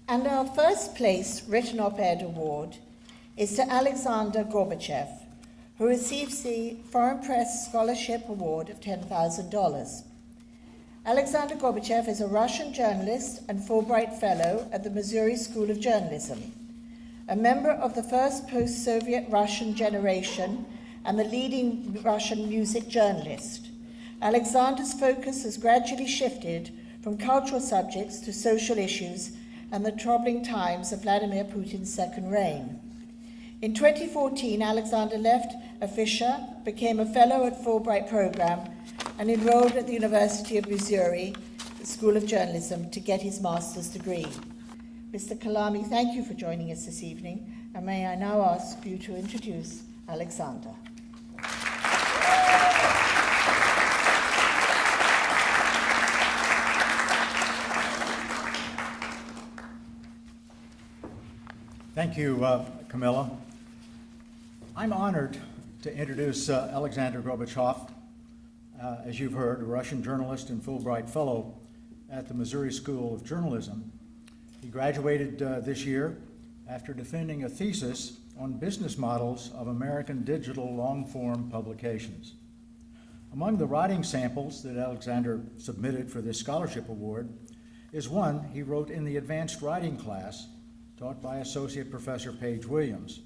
And our first place written op-ed award is to Aleksandr Gorbachev, who receives the Foreign Press Scholarship Award of $10,000. Aleksandr Gorbachev is a Russian journalist and Fulbright Fellow at the Missouri School of Journalism, a member of the first post-Soviet Russian generation and the leading Russian music journalist. Alexander's focus has gradually shifted from cultural subjects to social issues and the troubling times of Vladimir Putin's second reign. In 2014, Aleksandr left Afisha, became a fellow at Fulbright program, and enrolled at the University of Missouri School of Journalism to get his master's degree. Mr. Kalami, thank you for joining us this evening, and may I now ask you to introduce Aleksandr. Thank you, Camilla. I'm honored to introduce Aleksandr Gorbachev, as you've heard, a Russian journalist and Fulbright Fellow at the Missouri School of Journalism. He graduated this year after defending a thesis on business models of American digital long-form publications. Among the writing samples that Aleksandr submitted for this scholarship award is one he wrote in the advanced writing class taught by Associate Professor Paige Williams,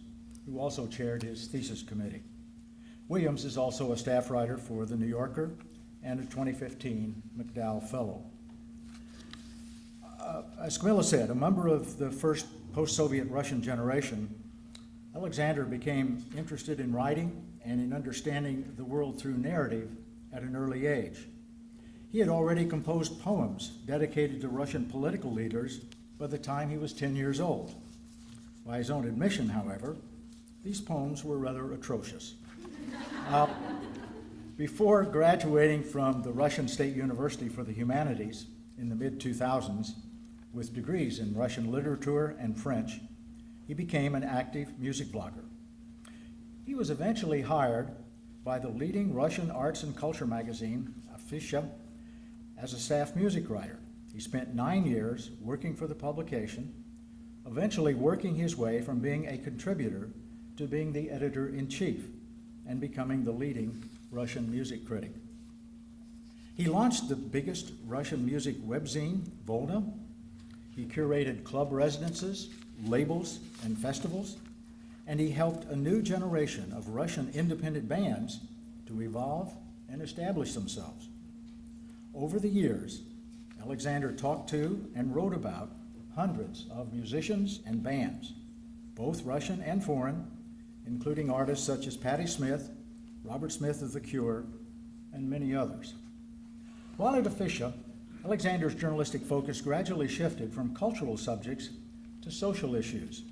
who also chaired his thesis committee. Williams is also a staff writer for The New Yorker and a 2015 McDowell Fellow. As Camilla said, a member of the first post-Soviet Russian generation, Aleksandr became interested in writing and in understanding the world through narrative at an early age. He had already composed poems dedicated to Russian political leaders by the time he was 10 years old. By his own admission, however, these poems were rather atrocious. Before graduating from the Russian State University for the Humanities in the mid-2000s with degrees in Russian literature and French, he became an active music blogger. He was eventually hired by the leading Russian arts and culture magazine, Afisha, as a staff music writer. He spent 9 years working for the publication, eventually working his way from being a contributor to being the editor-in-chief and becoming the leading Russian music critic. He launched the biggest Russian music webzine, Volna. He curated club residences, labels, and festivals, and he helped a new generation of Russian independent bands to evolve and establish themselves. Over the years, Aleksandr talked to and wrote about hundreds of musicians and bands, both Russian and foreign, including artists such as Patti Smith, Robert Smith of The Cure, and many others. While at Afisha, Aleksandr's journalistic focus gradually shifted from cultural subjects to social issues.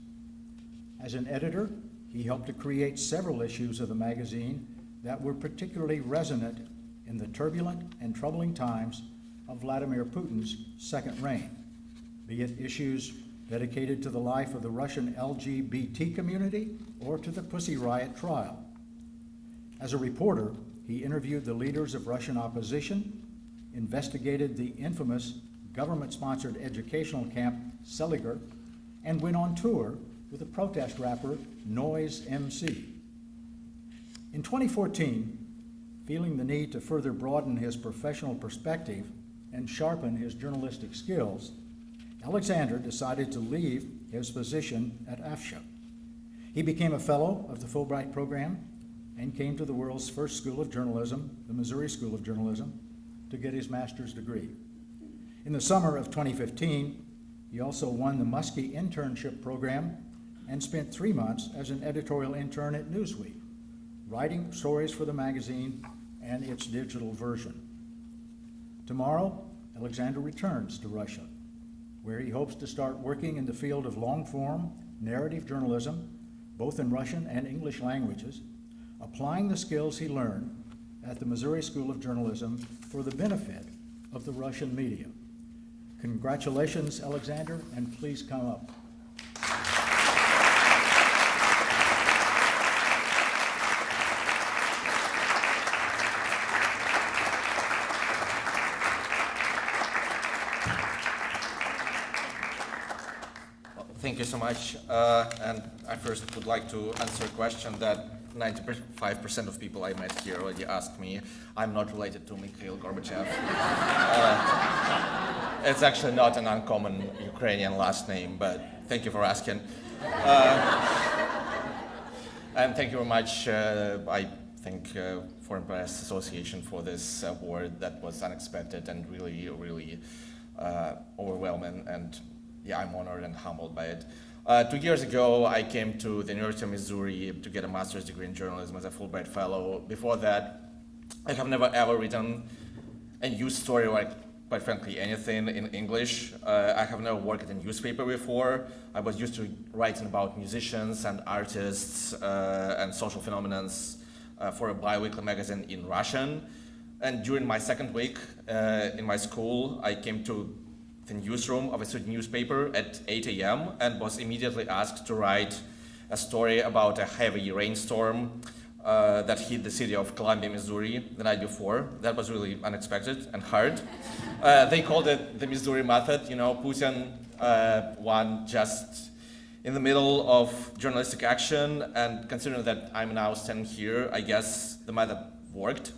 As an editor, he helped to create several issues of the magazine that were particularly resonant in the turbulent and troubling times of Vladimir Putin's second reign, be it issues dedicated to the life of the Russian LGBT community or to the Pussy Riot trial. As a reporter, he interviewed the leaders of Russian opposition, investigated the infamous government-sponsored educational camp Seliger, and went on tour with the protest rapper Noise MC. In 2014, feeling the need to further broaden his professional perspective and sharpen his journalistic skills, Aleksandr decided to leave his position at Afisha. He became a fellow of the Fulbright program and came to the world's first school of journalism, the Missouri School of Journalism, to get his master's degree. In the summer of 2015, he also won the Muskie internship program and spent 3 months as an editorial intern at Newsweek, writing stories for the magazine and its digital version. Tomorrow, Aleksandr returns to Russia, where he hopes to start working in the field of long-form narrative journalism, both in Russian and English languages, applying the skills he learned at the Missouri School of Journalism for the benefit of the Russian media. Congratulations, Aleksandr, and please come up. Thank you so much. And I first would like to answer a question that 95% of people I met here already asked me. I'm not related to Mikhail Gorbachev. It's actually not an uncommon Ukrainian last name, but thank you for asking. And thank you very much, I think, Foreign Press Association for this award that was unexpected and really, really overwhelming. And yeah, I'm honored and humbled by it. 2 years ago, I came to the University of Missouri to get a master's degree in journalism as a Fulbright Fellow. Before that, I have never ever written a news story or, quite frankly, anything in English. I have never worked in a newspaper before. I was used to writing about musicians and artists and social phenomena for a bi-weekly magazine in Russian. And during my second week in my school, I came to the newsroom of a student newspaper at 8 a.m. and was immediately asked to write a story about a heavy rainstorm that hit the city of Columbia, Missouri the night before. That was really unexpected and hard. They called it the Missouri method. You know, Putin won just in the middle of journalistic action, and considering that I'm now standing here, I guess the method worked.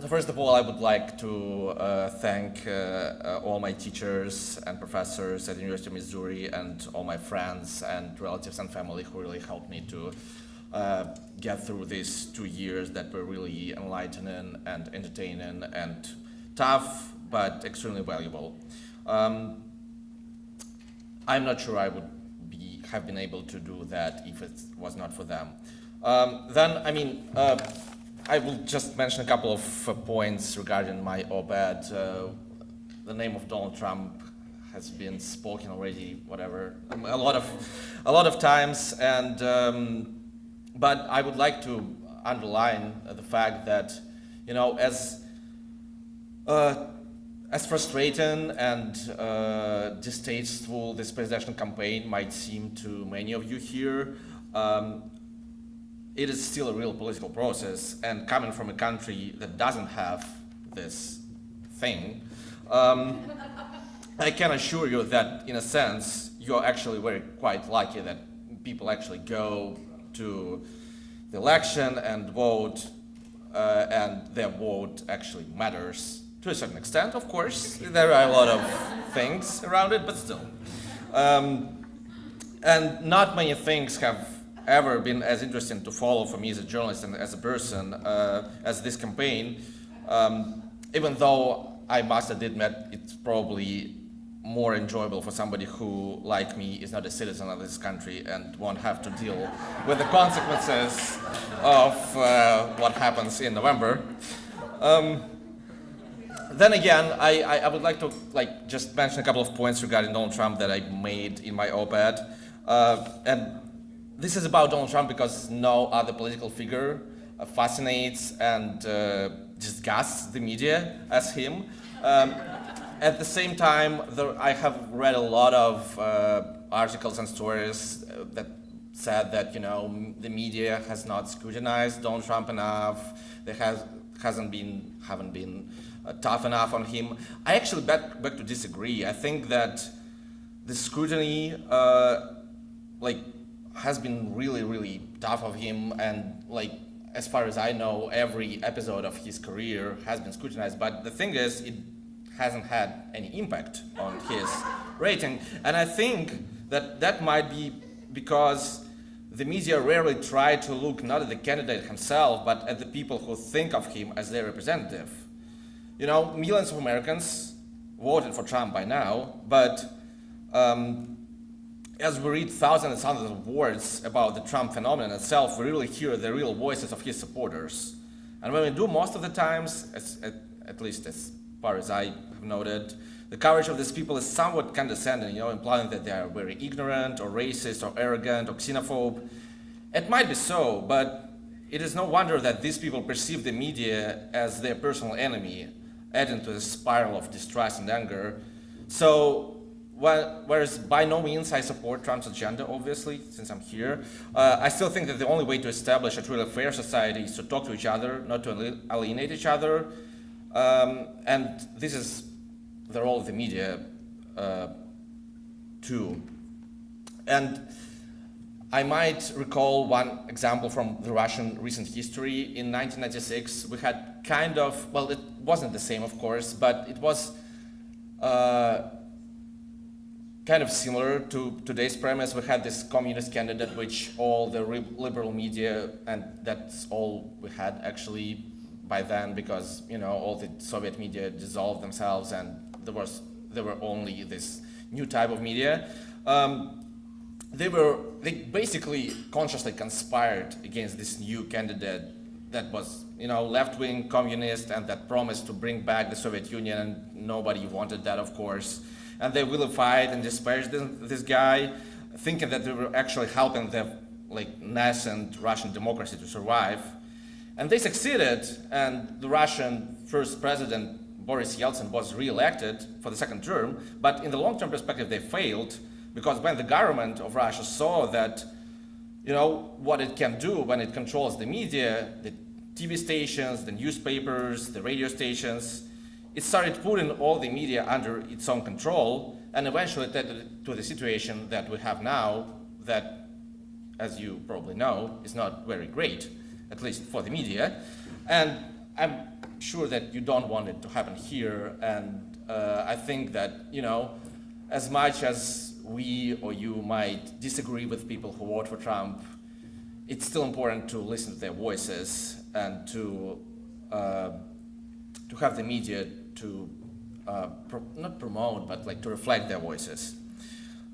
So first of all, I would like to thank all my teachers and professors at the University of Missouri and all my friends and relatives and family who really helped me to get through these 2 years that were really enlightening and entertaining and tough, but extremely valuable. I'm not sure I would have been able to do that if it was not for them. I will just mention a couple of points regarding my op-ed. The name of Donald Trump has been spoken already, a lot of times, and but I would like to underline the fact that, you know, as frustrating and distasteful this presidential campaign might seem to many of you here, it is still a real political process, and coming from a country that doesn't have this thing, I can assure you that, in a sense, you're actually quite lucky that people actually go to the election and vote, and their vote actually matters to a certain extent. Of course, there are a lot of things around it, but still. And not many things have ever been as interesting to follow for me as a journalist and as a person as this campaign, even though I must admit it's probably more enjoyable for somebody who, like me, is not a citizen of this country and won't have to deal with the consequences of what happens in November. Then again, I would like to just mention a couple of points regarding Donald Trump that I made in my op-ed. And this is about Donald Trump because no other political figure fascinates and disgusts the media as him. At the same time, I have read a lot of articles and stories that said that, you know, the media has not scrutinized Donald Trump enough. They haven't been tough enough on him. I actually beg to disagree. I think that the scrutiny has been really, really tough of him, and as far as I know, every episode of his career has been scrutinized. But the thing is, it hasn't had any impact on his rating, and I think that might be because the media rarely try to look not at the candidate himself, but at the people who think of him as their representative. You know, millions of Americans voted for Trump by now, but as we read thousands and thousands of words about the Trump phenomenon itself, we really hear the real voices of his supporters. And when we do, most of the times, at least as far as I have noted, the coverage of these people is somewhat condescending, you know, implying that they are very ignorant or racist or arrogant or xenophobe. It might be so, but it is no wonder that these people perceive the media as their personal enemy, adding to the spiral of distrust and anger. So, whereas by no means I support Trump's agenda, obviously, since I'm here, I still think that the only way to establish a truly fair society is to talk to each other, not to alienate each other. And this is the role of the media too. And I might recall one example from the Russian recent history. In 1996, we had kind of, well, it wasn't the same, of course, but it was kind of similar to today's premise. We had this communist candidate, which all the liberal media, and that's all we had actually by then, because all the Soviet media dissolved themselves, and there were only this new type of media. They basically consciously conspired against this new candidate that was, left-wing communist and that promised to bring back the Soviet Union, and nobody wanted that, of course. And they vilified and disparaged this guy, thinking that they were actually helping the nascent Russian democracy to survive. And they succeeded, and the Russian first president, Boris Yeltsin, was re-elected for the second term, but in the long-term perspective they failed, because when the government of Russia saw that, what it can do when it controls the media, the TV stations, the newspapers, the radio stations, it started putting all the media under its own control, and eventually led to the situation that we have now that, as you probably know, is not very great, at least for the media. And I'm sure that you don't want it to happen here, and I think that, as much as we or you might disagree with people who vote for Trump, it's still important to listen to their voices and to have the media to not promote, but to reflect their voices.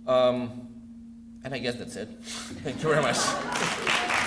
And I guess that's it. Thank you very much.